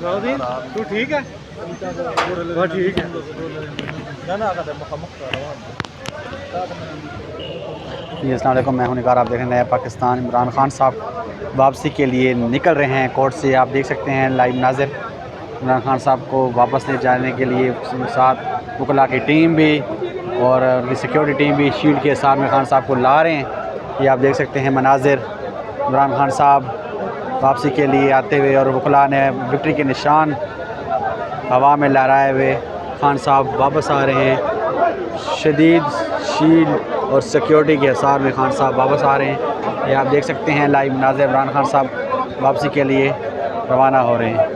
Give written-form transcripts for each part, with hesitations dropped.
तू ठीक है? ठीक है। जी अस्सलाम वालेकुम, मैं हूं निगार। आप देख रहे हैं नया पाकिस्तान। इमरान खान साहब वापसी के लिए निकल रहे हैं कोर्ट से। आप देख सकते हैं लाइव नाज़िर। इमरान खान साहब को वापस ले जाने के लिए साथ वकला की टीम भी और उनकी सिक्योरिटी टीम भी शील्ड के साथ में खान साहब को ला रहे हैं। ये आप देख सकते हैं मनाजिर। इमरान खान साहब वापसी के लिए आते हुए और वकला ने विक्ट्री के निशान हवा में लहराए हुए खान साहब वापस आ रहे हैं। शदीद शील्ड और सिक्योरिटी के हिसाब में खान साहब वापस आ रहे हैं। ये आप देख सकते हैं लाइव नाज़िर। इमरान खान साहब वापसी के लिए रवाना हो रहे हैं।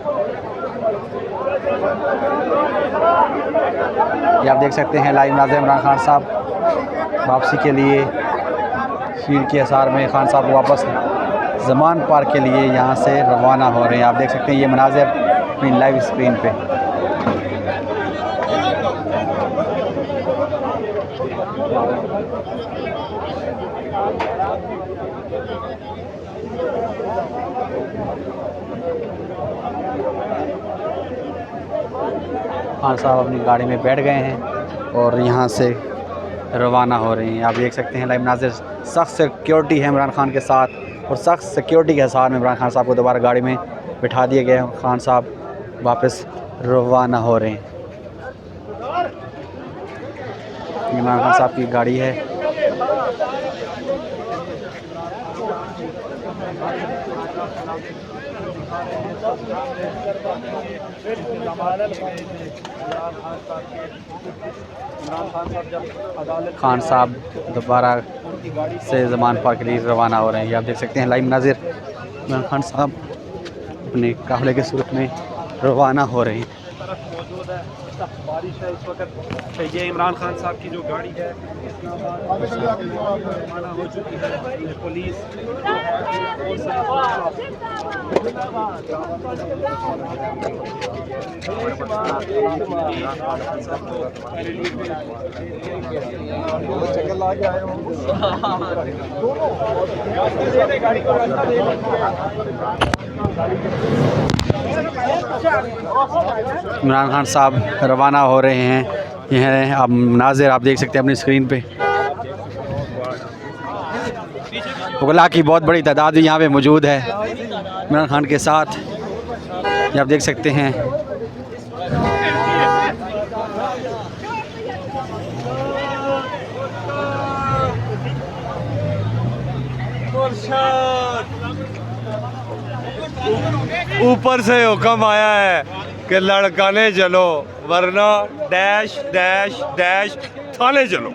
ये आप देख सकते हैं लाइव नाज़िर। इमरान खान साहब वापसी के लिए शील्ड के हिसाब में खान साहब वापस ज़मान पार्क के लिए यहाँ से रवाना हो रहे हैं। आप देख सकते हैं ये मनाज़िर अपनी लाइव स्क्रीन पे। खान साहब अपनी गाड़ी में बैठ गए हैं और यहाँ से रवाना हो रहे हैं। आप देख सकते हैं लाइव नाज़िर। सख्त सिक्योरिटी है इमरान खान के साथ और सख्त सिक्योरिटी के साथ में इमरान खान साहब को दोबारा गाड़ी में बिठा दिए गए हैं। खान साहब वापस रवाना हो रहे हैं। इमरान खान साहब की गाड़ी है। खान साहब दोबारा से ज़मान पार्क के लिए रवाना हो रहे हैं। ये आप देख सकते हैं लाइव नाज़िर। इमरान खान साहब अपने काफ़िले के सूरत में रवाना हो रहे हैं। बारिश है इस वक्त। ये इमरान खान साहब की जो गाड़ी है रवाना हो चुकी है। पुलिस इमरान खान साहब रवाना हो रहे हैं। यह आप नाज़िर आप देख सकते हैं अपनी स्क्रीन पे। वकला की बहुत बड़ी तादाद भी यहाँ पे मौजूद है इमरान खान के साथ। ये आप देख सकते हैं। ऊपर से हुक्म आया है कि लड़काने चलो वरना डैश डैश डैश थाने चलो।